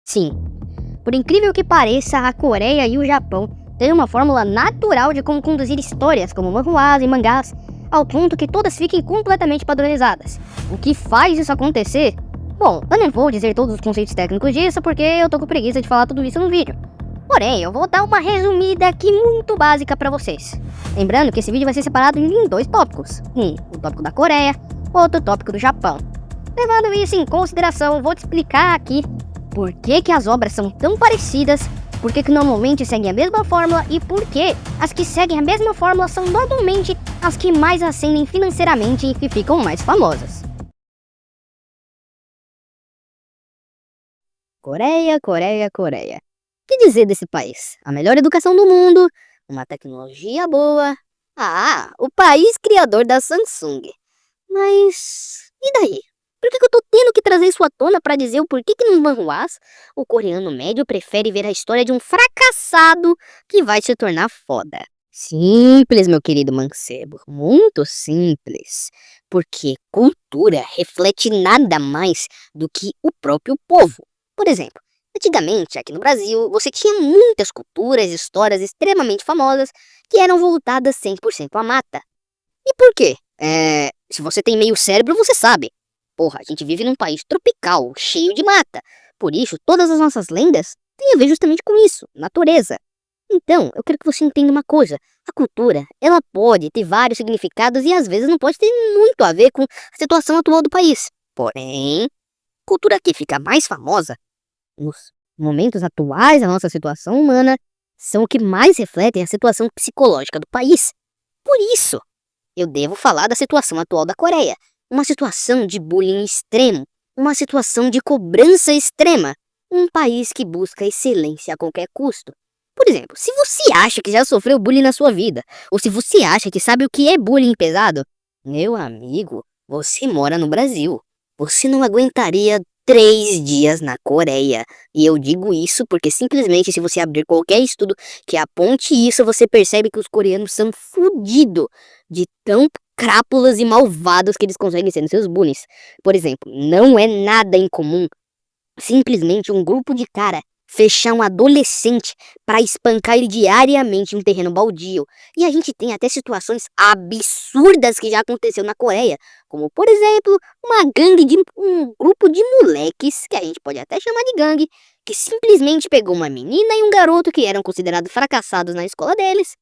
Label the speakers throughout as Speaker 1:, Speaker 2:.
Speaker 1: Sim, por incrível que pareça, a Coreia e o Japão têm uma fórmula natural de como conduzir histórias como manhwas e mangás, ao ponto que todas fiquem completamente padronizadas. O que faz isso acontecer? Bom, eu nem vou dizer todos os conceitos técnicos disso porque eu tô com preguiça de falar tudo isso no vídeo. Porém, eu vou dar uma resumida aqui muito básica pra vocês. Lembrando que esse vídeo vai ser separado em dois tópicos. O tópico da Coreia, outro tópico do Japão. Levando isso em consideração, vou te explicar aqui por que as obras são tão parecidas, por que normalmente seguem a mesma fórmula e por que as que seguem a mesma fórmula são normalmente as que mais ascendem financeiramente e que ficam mais famosas. Coreia, Coreia, Coreia. O que dizer desse país? A melhor educação do mundo, uma tecnologia boa. Ah, o país criador da Samsung. Mas e daí? Por que eu tô tendo que trazer isso à tona pra dizer o porquê que nos manhwas o coreano médio prefere ver a história de um fracassado que vai se tornar foda? Simples, meu querido mancebo, muito simples. Porque cultura reflete nada mais do que o próprio povo. Por exemplo, antigamente, aqui no Brasil, você tinha muitas culturas e histórias extremamente famosas que eram voltadas 100% à mata. E por quê? Se você tem meio cérebro, você sabe. Porra, a gente vive num país tropical, cheio de mata. Por isso, todas as nossas lendas têm a ver justamente com isso, natureza. Então, eu quero que você entenda uma coisa. A cultura, ela pode ter vários significados e às vezes não pode ter muito a ver com a situação atual do país. Porém, a cultura que fica mais famosa nos momentos atuais da nossa situação humana são o que mais refletem a situação psicológica do país. Por isso, eu devo falar da situação atual da Coreia. Uma situação de bullying extremo, uma situação de cobrança extrema. Um país que busca excelência a qualquer custo. Por exemplo, se você acha que já sofreu bullying na sua vida, ou se você acha que sabe o que é bullying pesado, meu amigo, você mora no Brasil. Você não aguentaria 3 dias na Coreia. E eu digo isso porque simplesmente se você abrir qualquer estudo que aponte isso, você percebe que os coreanos são fodidos de tão crápulas e malvados que eles conseguem ser nos seus bullies. Por exemplo, não é nada incomum simplesmente um grupo de cara fechar um adolescente para espancar ele diariamente em um terreno baldio. E a gente tem até situações absurdas que já aconteceu na Coreia, como por exemplo, um grupo de moleques, que a gente pode até chamar de gangue, que simplesmente pegou uma menina e um garoto que eram considerados fracassados na escola deles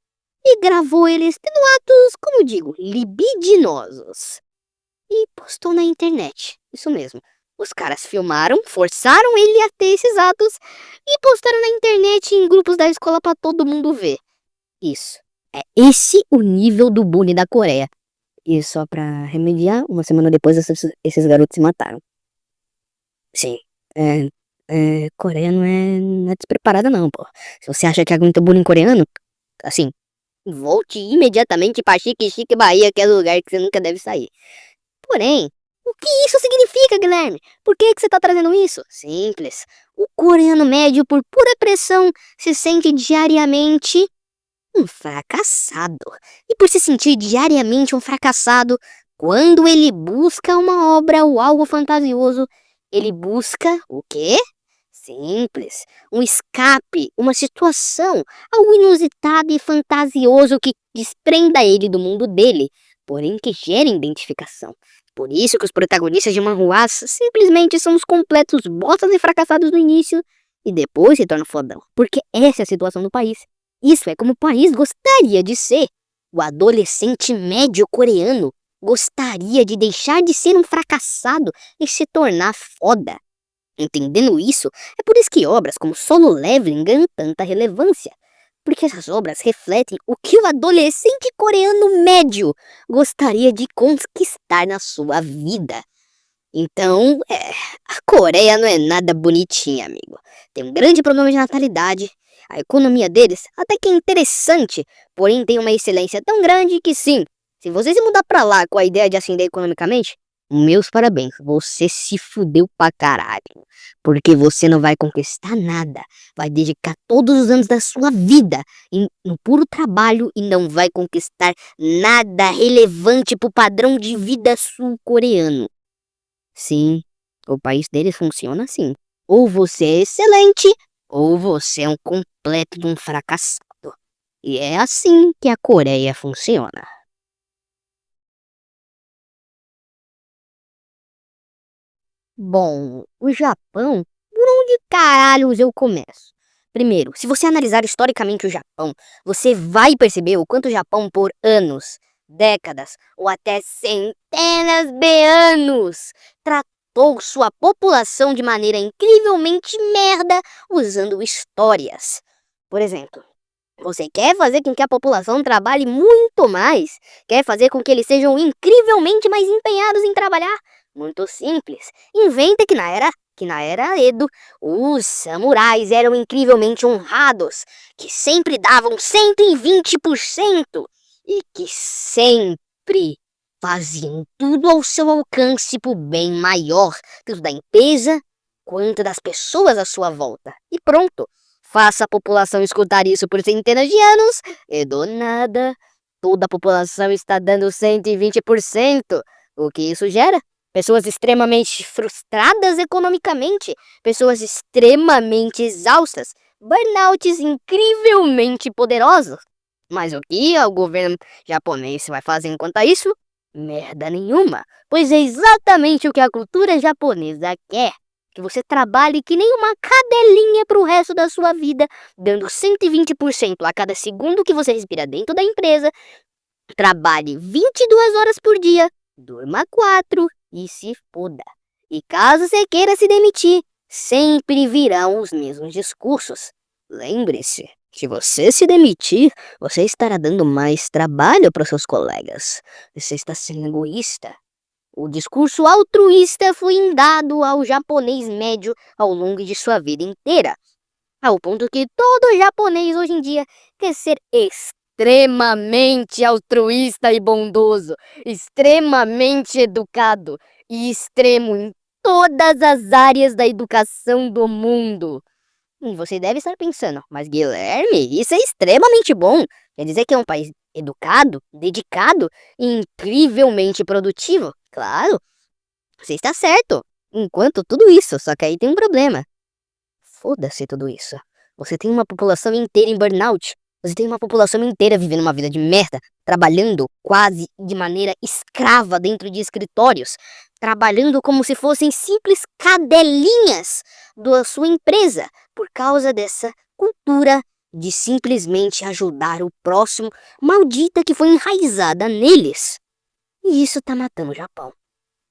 Speaker 1: e gravou eles tendo atos, como digo, libidinosos. E postou na internet, isso mesmo. Os caras filmaram, forçaram ele a ter esses atos e postaram na internet em grupos da escola pra todo mundo ver. Isso. É esse o nível do bullying da Coreia. E só pra remediar, uma semana depois esses garotos se mataram. Sim. Coreia não é despreparada não, pô. Se você acha que aguenta bullying coreano, assim, volte imediatamente pra Chique Chique Bahia, que é o lugar que você nunca deve sair. Porém, o que isso significa, Guilherme? Por que você está trazendo isso? Simples. O coreano médio, por pura pressão, se sente diariamente um fracassado. E por se sentir diariamente um fracassado, quando ele busca uma obra ou algo fantasioso, ele busca o quê? Simples. Um escape, uma situação, algo inusitado e fantasioso que desprenda ele do mundo dele, porém que gere identificação. Por isso que os protagonistas de manhwas simplesmente são os completos bostas e fracassados no início e depois se tornam fodão. Porque essa é a situação do país. Isso é como o país gostaria de ser. O adolescente médio coreano gostaria de deixar de ser um fracassado e se tornar foda. Entendendo isso, é por isso que obras como Solo Leveling ganham tanta relevância. Porque essas obras refletem o que o adolescente coreano médio gostaria de conquistar na sua vida. Então, a Coreia não é nada bonitinha, amigo. Tem um grande problema de natalidade. A economia deles até que é interessante, porém tem uma excelência tão grande que sim, se você se mudar pra lá com a ideia de ascender economicamente, meus parabéns, você se fudeu pra caralho. Porque você não vai conquistar nada. Vai dedicar todos os anos da sua vida no puro trabalho e não vai conquistar nada relevante pro padrão de vida sul-coreano. Sim, o país deles funciona assim. Ou você é excelente, ou você é um completo de um fracassado. E é assim que a Coreia funciona. Bom, o Japão, por onde caralhos eu começo? Primeiro, se você analisar historicamente o Japão, você vai perceber o quanto o Japão, por anos, décadas ou até centenas de anos, tratou sua população de maneira incrivelmente merda usando histórias. Por exemplo, você quer fazer com que a população trabalhe muito mais? Quer fazer com que eles sejam incrivelmente mais empenhados em trabalhar? Muito simples. Inventa que na era Edo, os samurais eram incrivelmente honrados, que sempre davam 120% e que sempre faziam tudo ao seu alcance para o bem maior, tanto da empresa quanto das pessoas à sua volta. E pronto. Faça a população escutar isso por centenas de anos e do nada, toda a população está dando 120%. O que isso gera? Pessoas extremamente frustradas economicamente, pessoas extremamente exaustas, burnouts incrivelmente poderosos. Mas o que o governo japonês vai fazer enquanto isso? Merda nenhuma, pois é exatamente o que a cultura japonesa quer. Que você trabalhe que nem uma cadelinha pro resto da sua vida, dando 120% a cada segundo que você respira dentro da empresa. Trabalhe 22 horas por dia, durma 4 e se foda. E caso você queira se demitir, sempre virão os mesmos discursos. Lembre-se, se você se demitir, você estará dando mais trabalho para os seus colegas. Você está sendo egoísta. O discurso altruísta foi dado ao japonês médio ao longo de sua vida inteira, ao ponto que todo japonês hoje em dia quer ser extremamente altruísta e bondoso, extremamente educado e extremo em todas as áreas da educação do mundo. E você deve estar pensando, mas Guilherme, isso é extremamente bom. Quer dizer que é um país educado, dedicado e incrivelmente produtivo? Claro, você está certo. Enquanto tudo isso, só que aí tem um problema. Foda-se tudo isso. Você tem uma população inteira em burnout. Você tem uma população inteira vivendo uma vida de merda, trabalhando quase de maneira escrava dentro de escritórios, trabalhando como se fossem simples cadelinhas da sua empresa, por causa dessa cultura de simplesmente ajudar o próximo, maldita que foi enraizada neles. E isso tá matando o Japão.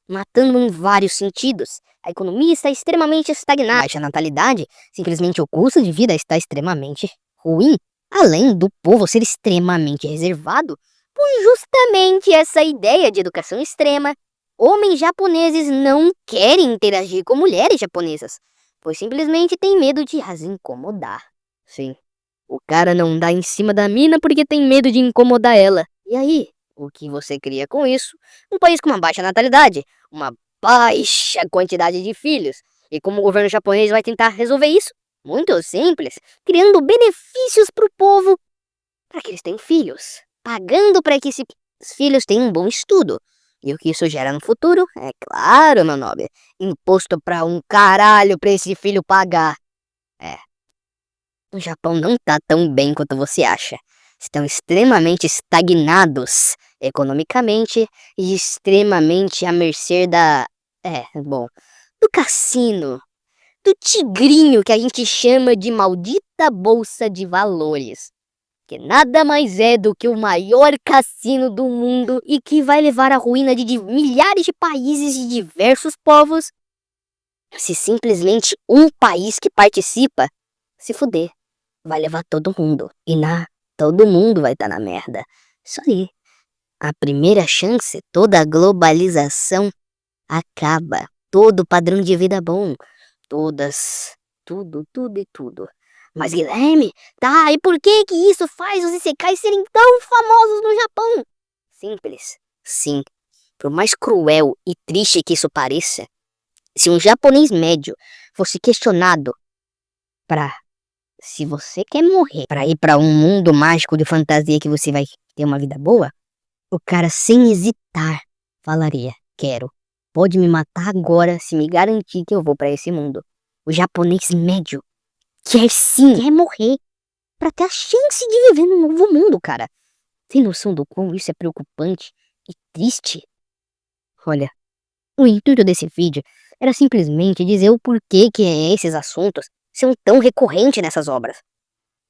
Speaker 1: Matando em vários sentidos. A economia está extremamente estagnada. Baixa natalidade, simplesmente o custo de vida está extremamente ruim. Além do povo ser extremamente reservado, por justamente essa ideia de educação extrema, homens japoneses não querem interagir com mulheres japonesas, pois simplesmente têm medo de as incomodar. Sim, o cara não dá em cima da mina porque tem medo de incomodar ela. E aí, o que você cria com isso? Um país com uma baixa natalidade, uma baixa quantidade de filhos. E como o governo japonês vai tentar resolver isso? Muito simples, criando benefícios para o povo para que eles tenham filhos, pagando para que esses filhos tenham um bom estudo. E o que isso gera no futuro? É claro, meu nobre, imposto para um caralho para esse filho pagar. É, o Japão não tá tão bem quanto você acha. Estão extremamente estagnados economicamente e extremamente à mercê do cassino, do tigrinho que a gente chama de maldita bolsa de valores, que nada mais é do que o maior cassino do mundo e que vai levar à ruína de milhares de países e diversos povos se simplesmente um país que participa se fuder. Vai levar todo mundo e todo mundo vai estar na merda. Isso aí. A primeira chance, toda a globalização acaba. Todo padrão de vida bom. Tudo e tudo. Mas Guilherme, tá, e por que que isso faz os isekais serem tão famosos no Japão? Simples. Sim. Por mais cruel e triste que isso pareça, se um japonês médio fosse questionado se você quer morrer pra ir pra um mundo mágico de fantasia que você vai ter uma vida boa, o cara sem hesitar falaria, quero. Pode me matar agora se me garantir que eu vou pra esse mundo. O japonês médio quer morrer pra ter a chance de viver num novo mundo, cara. Tem noção do quão isso é preocupante e triste? Olha, o intuito desse vídeo era simplesmente dizer o porquê que esses assuntos são tão recorrentes nessas obras.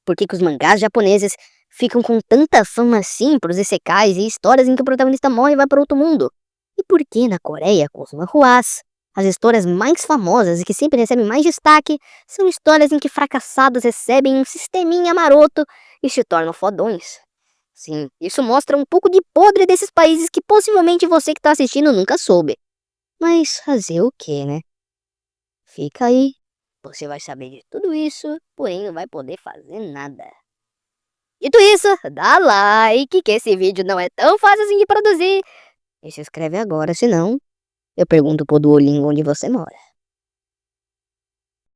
Speaker 1: Por que os mangás japoneses ficam com tanta fama assim pros isekais e histórias em que o protagonista morre e vai para outro mundo? E por que na Coreia, com os manhwas, as histórias mais famosas e que sempre recebem mais destaque são histórias em que fracassados recebem um sisteminha maroto e se tornam fodões? Sim, isso mostra um pouco de podre desses países que possivelmente você que tá assistindo nunca soube. Mas fazer o quê, né? Fica aí. Você vai saber de tudo isso, porém não vai poder fazer nada. Dito isso, dá like, que esse vídeo não é tão fácil assim de produzir. E se inscreve agora, senão eu pergunto pro Duolingo onde você mora.